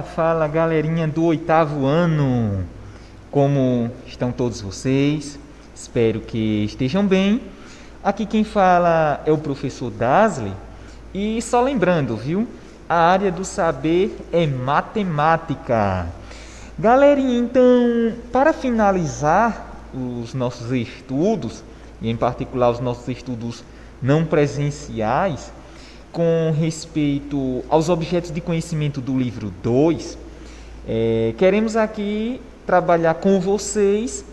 Fala galerinha do oitavo ano! Como estão todos vocês? Espero que estejam bem. Aqui quem fala é o professor Dasley. E só lembrando, viu? A área do saber é matemática. Galerinha, então, para finalizar os nossos estudos, e em particular os nossos estudos não presenciais, com respeito aos objetos de conhecimento do livro 2, queremos aqui trabalhar com vocês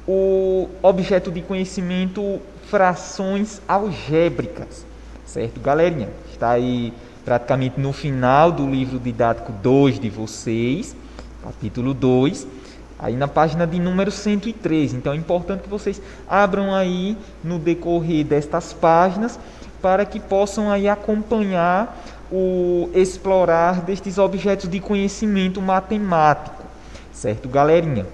o objeto de conhecimento frações algébricas, certo, galerinha? Está aí praticamente no final do livro didático 2 de vocês, capítulo 2, aí na página de número 103. Então é importante que vocês abram aí no decorrer destas páginas para que possam aí acompanhar o explorar destes objetos de conhecimento matemático, certo, galerinha?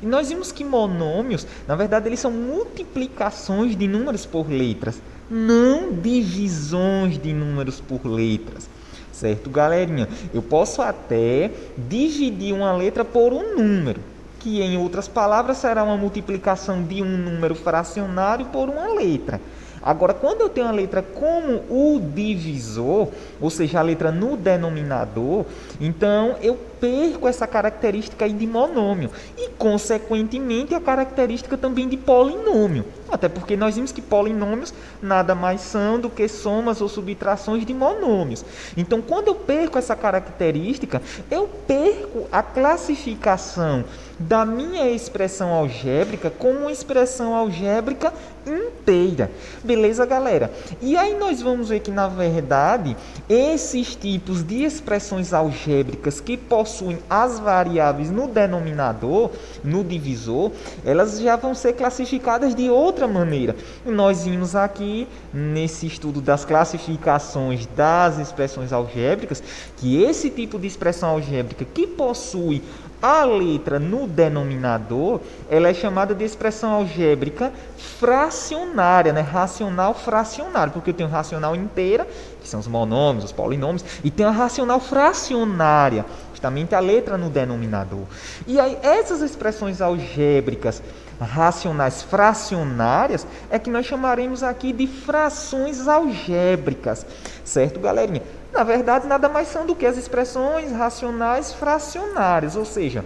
E nós vimos que monômios, na verdade, eles são multiplicações de números por letras, não divisões de números por letras, certo, galerinha? Eu posso até dividir uma letra por um número, que em outras palavras será uma multiplicação de um número fracionário por uma letra. Agora, quando eu tenho a letra como o divisor, ou seja, a letra no denominador, então eu perco essa característica aí de monômio e, consequentemente, a característica também de polinômio. Até porque nós vimos que polinômios nada mais são do que somas ou subtrações de monômios. Então, quando eu perco essa característica, eu perco a classificação da minha expressão algébrica como uma expressão algébrica inteira. Beleza, galera? E aí nós vamos ver que, na verdade, esses tipos de expressões algébricas que possuem as variáveis no denominador, no divisor, elas já vão ser classificadas de outra maneira. Nós vimos aqui, nesse estudo das classificações das expressões algébricas, que esse tipo de expressão algébrica que possui a letra no denominador, ela é chamada de expressão algébrica fracionária, né? Racional fracionário, porque eu tenho racional inteira, que são os monômios, os polinômios, e tenho a racional fracionária, justamente a letra no denominador. E aí, essas expressões algébricas racionais fracionárias é que nós chamaremos aqui de frações algébricas, certo, galerinha? Na verdade, nada mais são do que as expressões racionais fracionárias, ou seja,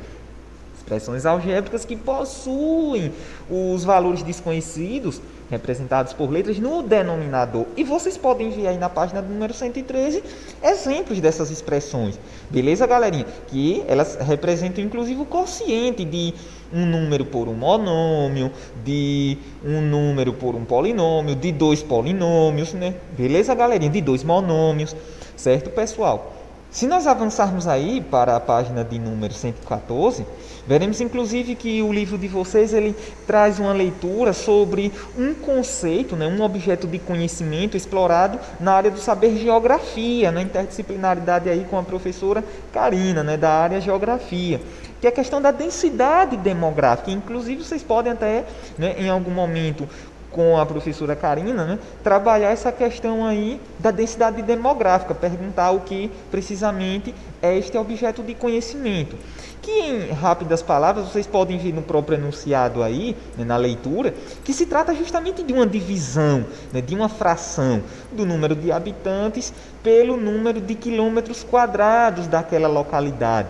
expressões algébricas que possuem os valores desconhecidos, representados por letras, no denominador. E vocês podem ver aí na página do número 113 exemplos dessas expressões. Beleza, galerinha? Que elas representam, inclusive, o quociente de um número por um monômio, de um número por um polinômio, de dois polinômios, né? Beleza, galerinha? De dois monômios. Certo, pessoal? Se nós avançarmos aí para a página de número 114, veremos inclusive que o livro de vocês ele traz uma leitura sobre um conceito, né, um objeto de conhecimento explorado na área do saber geografia, na interdisciplinaridade aí com a professora Karina, né, da área geografia, que é a questão da densidade demográfica. Inclusive vocês podem até, né, em algum momento, com a professora Karina, né, trabalhar essa questão aí da densidade demográfica, perguntar o que precisamente é este objeto de conhecimento. Que, em rápidas palavras, vocês podem ver no próprio enunciado aí, né, na leitura, que se trata justamente de uma divisão, né, de uma fração do número de habitantes pelo número de quilômetros quadrados daquela localidade.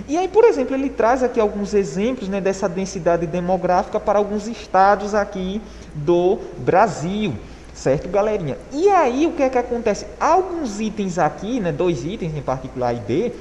E aí, por exemplo, ele traz aqui alguns exemplos, né, dessa densidade demográfica para alguns estados aqui do Brasil, certo, galerinha? E aí, o que é que acontece? Alguns itens aqui, né, dois itens em particular, A e B,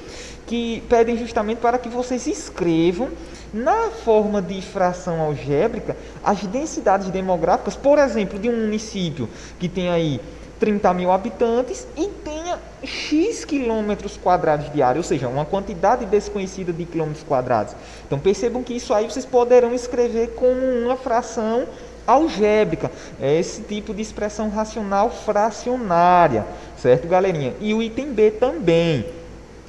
que pedem justamente para que vocês escrevam na forma de fração algébrica as densidades demográficas, por exemplo, de um município que tem aí 30 mil habitantes e tenha X quilômetros quadrados de área, ou seja, uma quantidade desconhecida de quilômetros quadrados. Então percebam que isso aí vocês poderão escrever como uma fração algébrica, é esse tipo de expressão racional fracionária, certo, galerinha? E o item B também,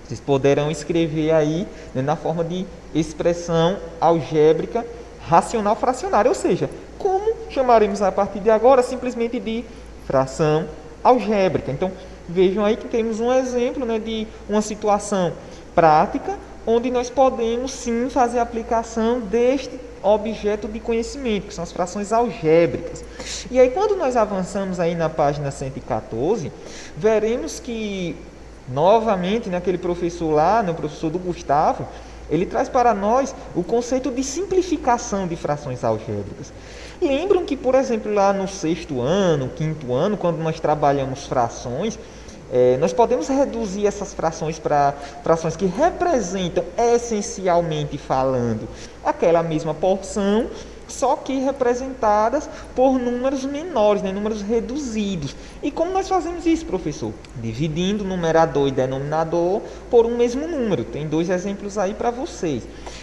vocês poderão escrever aí, né, na forma de expressão algébrica racional fracionária, ou seja, como chamaremos a partir de agora simplesmente de fração algébrica. Então, vejam aí que temos um exemplo, né, de uma situação prática, onde nós podemos sim fazer a aplicação deste objeto de conhecimento, que são as frações algébricas. E aí, quando nós avançamos aí na página 114, veremos que, novamente, naquele professor lá, no professor do Gustavo, ele traz para nós o conceito de simplificação de frações algébricas. Lembram que, por exemplo, lá no 6º ano, 5º ano, quando nós trabalhamos frações, nós podemos reduzir essas frações para frações que representam, essencialmente falando, aquela mesma porção, só que representadas por números menores, né, números reduzidos. E como nós fazemos isso, professor? Dividindo numerador e denominador por um mesmo número. Tem 2 exemplos aí para vocês.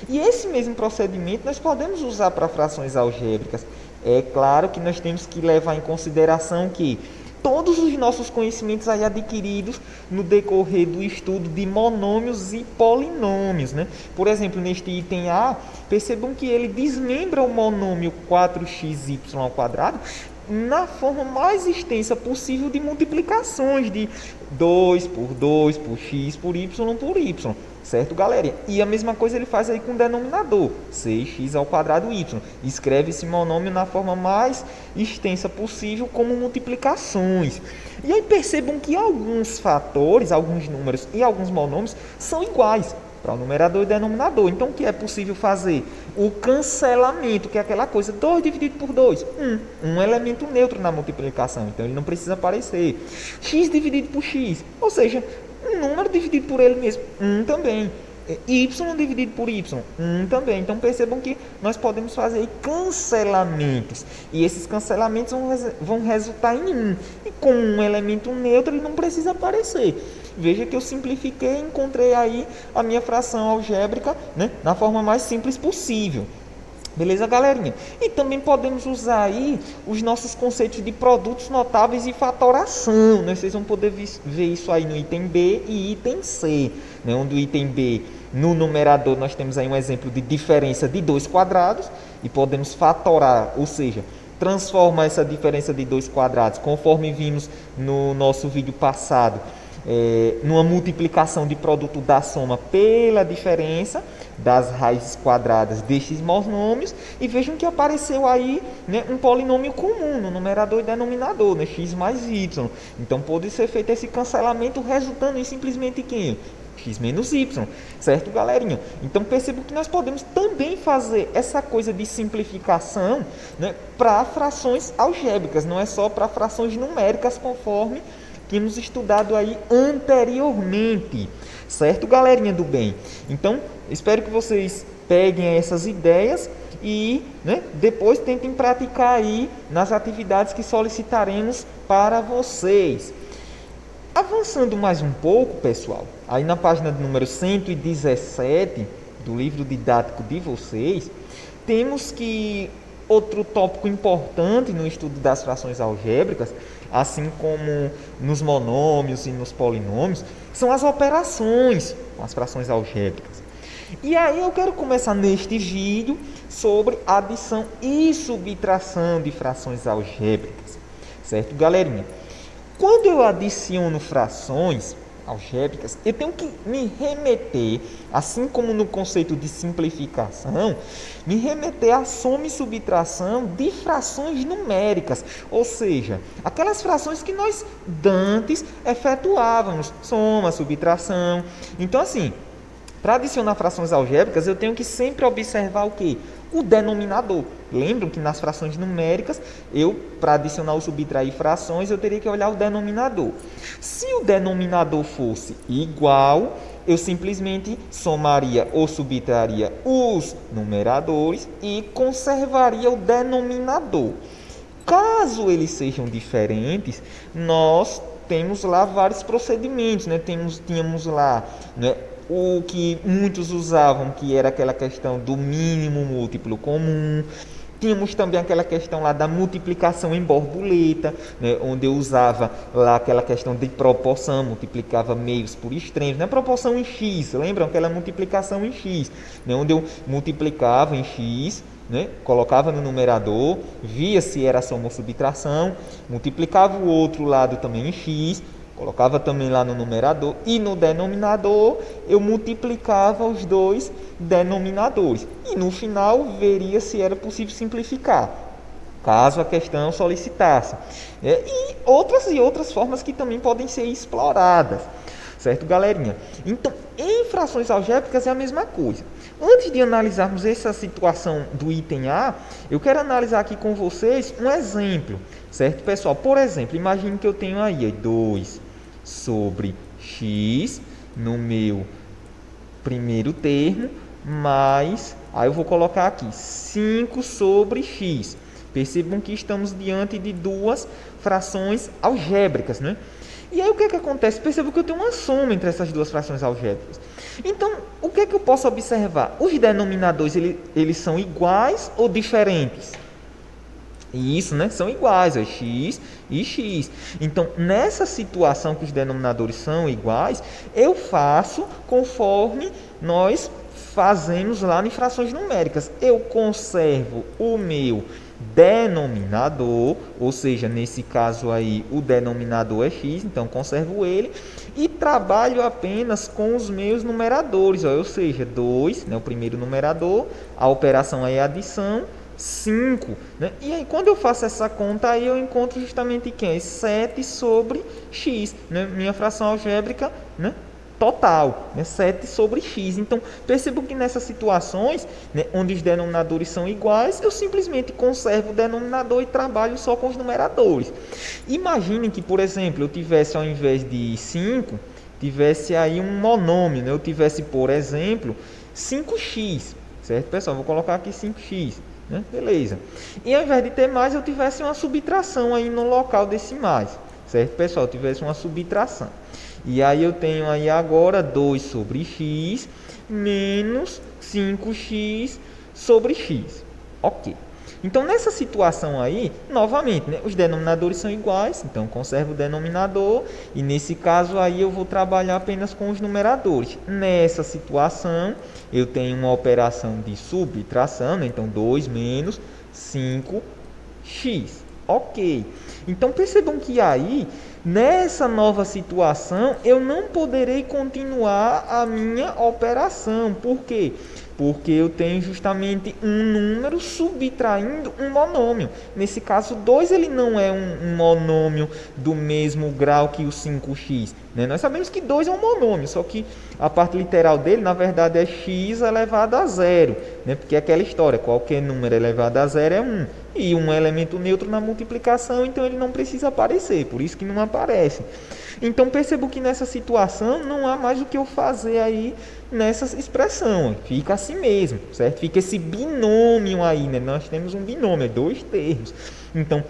E esse mesmo procedimento nós podemos usar para frações algébricas. É claro que nós temos que levar em consideração que todos os nossos conhecimentos aí adquiridos no decorrer do estudo de monômios e polinômios, né? Por exemplo, neste item A, percebam que ele desmembra o monômio 4xy ao quadrado na forma mais extensa possível de multiplicações de 2 por 2 por x por y por y. Certo, galera? E a mesma coisa ele faz aí com o denominador, 6x ao quadrado y. Escreve esse monômio na forma mais extensa possível como multiplicações. E aí percebam que alguns fatores, alguns números e alguns monômios são iguais para o numerador e denominador. Então, o que é possível fazer? O cancelamento, que é aquela coisa, 2 dividido por 2, 1. Um elemento neutro na multiplicação, então ele não precisa aparecer. X dividido por x, ou seja, um número dividido por ele mesmo, 1 também. Y dividido por y, 1 também. Então percebam que nós podemos fazer aí cancelamentos. E esses cancelamentos vão resultar em 1. E com um elemento neutro ele não precisa aparecer. Veja que eu simplifiquei e encontrei aí a minha fração algébrica, né, na forma mais simples possível. Beleza, galerinha? E também podemos usar aí os nossos conceitos de produtos notáveis e fatoração, né? Vocês vão poder ver isso aí no item B e item C, né? Onde o item B, no numerador, nós temos aí um exemplo de diferença de 2 quadrados e podemos fatorar, ou seja, transformar essa diferença de 2 quadrados, conforme vimos no nosso vídeo passado, numa multiplicação de produto da soma pela diferença das raízes quadradas destes monômios, e vejam que apareceu aí, né, um polinômio comum no numerador e denominador, né, x mais y. Então pode ser feito esse cancelamento resultando em simplesmente quem? X menos y, certo, galerinha? Então percebo que nós podemos também fazer essa coisa de simplificação, né, para frações algébricas, não é só para frações numéricas, conforme tínhamos estudado aí anteriormente, certo, galerinha do bem? Então, espero que vocês peguem essas ideias e, né, depois tentem praticar aí nas atividades que solicitaremos para vocês. Avançando mais um pouco, pessoal, aí na página número 117 do livro didático de vocês, temos que outro tópico importante no estudo das frações algébricas, assim como nos monômios e nos polinômios, são as operações com as frações algébricas. E aí eu quero começar neste vídeo sobre adição e subtração de frações algébricas, certo, galerinha? Quando eu adiciono frações algébricas, eu tenho que me remeter, assim como no conceito de simplificação, me remeter à soma e subtração de frações numéricas, ou seja, aquelas frações que nós dantes efetuávamos, soma, subtração. Então, assim, para adicionar frações algébricas, eu tenho que sempre observar o quê? O denominador. Lembram que nas frações numéricas, para adicionar ou subtrair frações, eu teria que olhar o denominador. Se o denominador fosse igual, eu simplesmente somaria ou subtraria os numeradores e conservaria o denominador. Caso eles sejam diferentes, nós temos lá vários procedimentos, né? Tínhamos lá, né, o que muitos usavam, que era aquela questão do mínimo múltiplo comum. Tínhamos também aquela questão lá da multiplicação em borboleta, né, onde eu usava lá aquela questão de proporção, multiplicava meios por extremos, né, proporção em x, lembram? Aquela multiplicação em x, né, onde eu multiplicava em x, né, colocava no numerador, via se era soma ou subtração, multiplicava o outro lado também em x, Colocava também lá no numerador e no denominador eu multiplicava os dois denominadores. E no final veria se era possível simplificar, caso a questão solicitasse. E outras formas que também podem ser exploradas. Certo, galerinha? Então, em frações algébricas é a mesma coisa. Antes de analisarmos essa situação do item A, eu quero analisar aqui com vocês um exemplo. Certo, pessoal? Por exemplo, imagine que eu tenho aí 2 sobre x no meu primeiro termo, mais, aí eu vou colocar aqui 5 sobre x. Percebam que estamos diante de duas frações algébricas, né? E aí o que é que acontece? Percebam que eu tenho uma soma entre essas duas frações algébricas. Então, o que é que eu posso observar? Os denominadores, eles são iguais ou diferentes? Isso, né? São iguais, x e x. Então, nessa situação que os denominadores são iguais, eu faço conforme nós fazemos lá em frações numéricas. Eu conservo o meu denominador, ou seja, nesse caso aí o denominador é x, então conservo ele e trabalho apenas com os meus numeradores, ou seja, 2, né, o primeiro numerador, a operação aí é adição, 5, né? E aí quando eu faço essa conta aí eu encontro justamente quem? 7 sobre x, né? Minha fração algébrica, né? Total, né? 7 sobre x. Então, percebo que nessas situações, né, onde os denominadores são iguais, eu simplesmente conservo o denominador e trabalho só com os numeradores. Imaginem que, por exemplo, eu tivesse, ao invés de 5, tivesse aí um monômio, né? Eu tivesse, por exemplo, 5x, certo, pessoal? Vou colocar aqui 5x, né? Beleza. E ao invés de ter mais, eu tivesse uma subtração aí no local desse mais, certo, pessoal? Eu tivesse uma subtração. E aí eu tenho aí agora 2 sobre x menos 5x sobre x. Ok. Então, nessa situação aí, novamente, né, os denominadores são iguais, então conservo o denominador e nesse caso aí eu vou trabalhar apenas com os numeradores. Nessa situação, eu tenho uma operação de subtração, né, então 2 menos 5x. Ok. Então, percebam que aí, nessa nova situação, eu não poderei continuar a minha operação. Por quê? Porque eu tenho justamente um número subtraindo um monômio. Nesse caso, 2 ele não é um monômio do mesmo grau que o 5x. Né? Nós sabemos que 2 é um monômio, só que a parte literal dele, na verdade, é x elevado a 0. Né? Porque é aquela história, qualquer número elevado a 0 é 1. E um elemento neutro na multiplicação, então ele não precisa aparecer, por isso que não aparece. Então percebo que nessa situação não há mais o que eu fazer aí nessa expressão, fica assim mesmo, certo? Fica esse binômio aí, né? Nós temos um binômio, 2 termos. Então,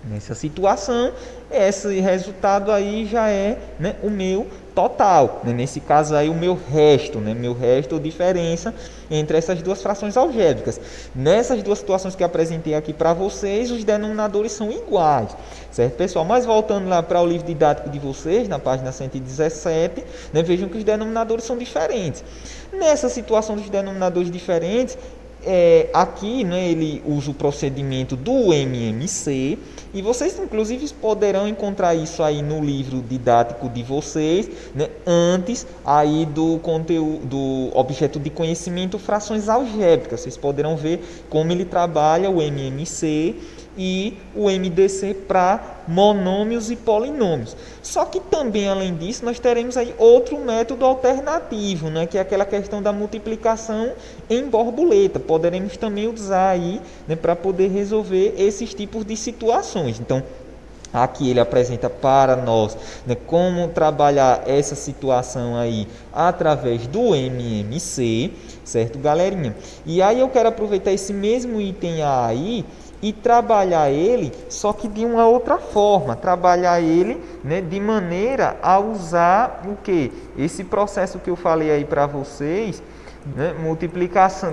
nessa situação, esse resultado aí já é, né, o meu total, né? Nesse caso aí o meu resto, né? Meu resto ou diferença entre essas duas frações algébricas. Nessas duas situações que eu apresentei aqui para vocês, os denominadores são iguais, certo, pessoal? Mas voltando lá para o livro didático de vocês, na página 117, né, vejam que os denominadores são diferentes. Nessa situação dos denominadores diferentes, aqui, né, ele usa o procedimento do MMC e vocês inclusive poderão encontrar isso aí no livro didático de vocês, né, antes aí do conteúdo do objeto de conhecimento frações algébricas. Vocês poderão ver como ele trabalha o MMC e o MDC para monômios e polinômios. Só que também, além disso, nós teremos aí outro método alternativo, né, que é aquela questão da multiplicação em borboleta. Poderemos também usar aí, né, para poder resolver esses tipos de situações. Então, aqui ele apresenta para nós, né, como trabalhar essa situação aí através do MMC, certo, galerinha? E aí eu quero aproveitar esse mesmo item aí e trabalhar ele, só que de uma outra forma, trabalhar ele, né, de maneira a usar o que? Esse processo que eu falei aí para vocês, né,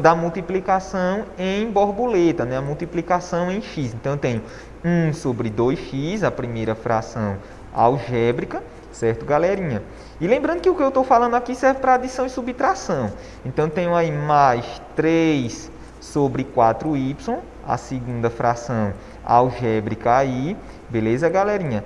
da multiplicação em borboleta, né, a multiplicação em x. Então eu tenho 1 sobre 2x, a primeira fração algébrica, certo, galerinha? E lembrando que o que eu estou falando aqui serve para adição e subtração. Então eu tenho aí mais 3 sobre 4y, a segunda fração algébrica aí, beleza, galerinha?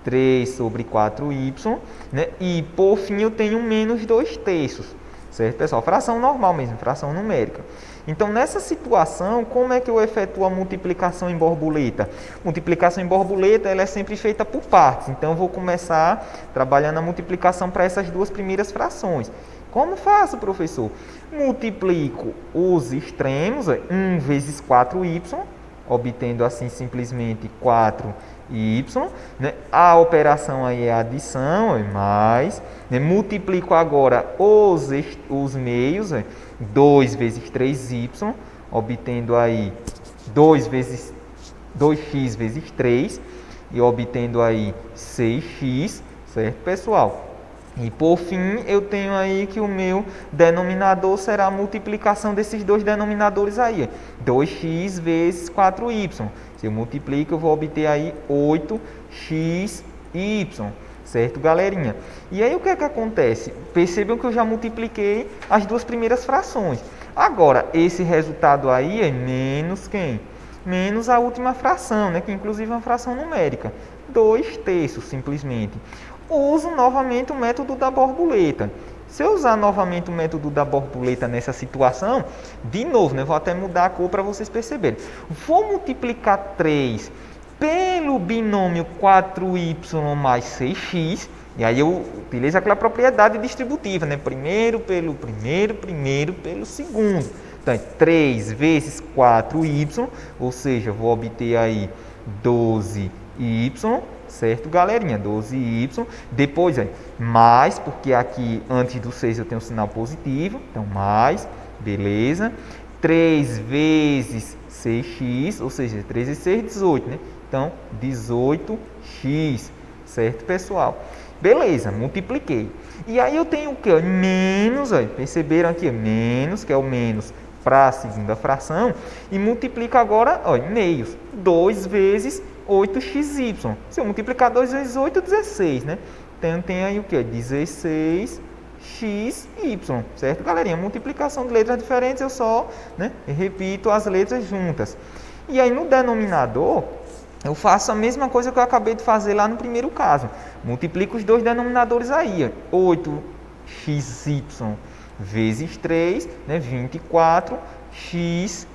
3 sobre 4y, né? E, por fim, eu tenho menos 2/3, certo, pessoal? Fração normal mesmo, fração numérica. Então, nessa situação, como é que eu efetuo a multiplicação em borboleta? Multiplicação em borboleta ela é sempre feita por partes. Então, eu vou começar trabalhando a multiplicação para essas duas primeiras frações. Como faço, professor? Multiplico os extremos, 1 vezes 4y, obtendo assim simplesmente 4y, né? A operação aí é adição, mais, né? Multiplico agora os meios, 2 vezes 3y, obtendo aí 2x vezes 3, e obtendo aí 6x, certo, pessoal? E por fim, eu tenho aí que o meu denominador será a multiplicação desses dois denominadores aí. 2x vezes 4y. Se eu multiplico, eu vou obter aí 8xy. Certo, galerinha? E aí o que é que acontece? Percebam que eu já multipliquei as duas primeiras frações. Agora, esse resultado aí é menos quem? Menos a última fração, né? Que inclusive é uma fração numérica. 2/3, simplesmente. Uso novamente o método da borboleta. Se eu usar novamente o método da borboleta nessa situação, de novo, né, vou até mudar a cor para vocês perceberem. Vou multiplicar 3 pelo binômio 4y mais 6x, e aí eu utilizo aquela propriedade distributiva, né? Primeiro pelo segundo. Então, é 3 vezes 4y, ou seja, vou obter aí 12y, certo, galerinha? 12y. Depois, mais, porque aqui antes do 6 eu tenho um sinal positivo. Então, mais, beleza. 3 vezes 6x, ou seja, 3 vezes 6, 18, né? Então, 18x, certo, pessoal? Beleza, multipliquei. E aí eu tenho o quê? Menos, perceberam aqui? Menos, que é o menos para a segunda fração. E multiplico agora, meios. 2 vezes 8xy. Se eu multiplicar 2 vezes 8, 16, né? Então, tem aí o que? 16xy, certo, galerinha? Multiplicação de letras diferentes, eu só, né, repito as letras juntas. E aí, no denominador, eu faço a mesma coisa que eu acabei de fazer lá no primeiro caso. Multiplico os dois denominadores aí. 8xy vezes 3, né, 24xy,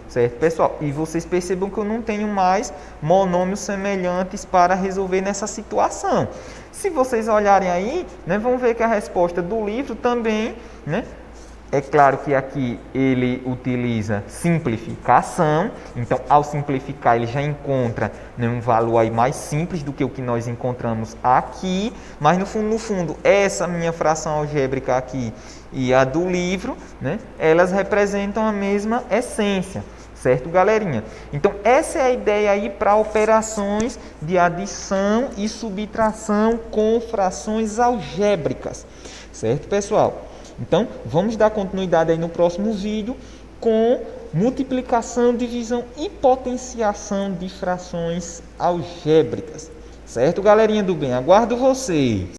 certo, pessoal? E vocês percebam que eu não tenho mais monômios semelhantes para resolver nessa situação. Se vocês olharem aí, né, vão ver que a resposta do livro também, né, é claro que aqui ele utiliza simplificação. Então, ao simplificar, ele já encontra, né, um valor aí mais simples do que o que nós encontramos aqui. Mas, no fundo, essa minha fração algébrica aqui e a do livro, né, elas representam a mesma essência. Certo, galerinha? Então, essa é a ideia aí para operações de adição e subtração com frações algébricas. Certo, pessoal? Então, vamos dar continuidade aí no próximo vídeo com multiplicação, divisão e potenciação de frações algébricas. Certo, galerinha do bem? Aguardo vocês!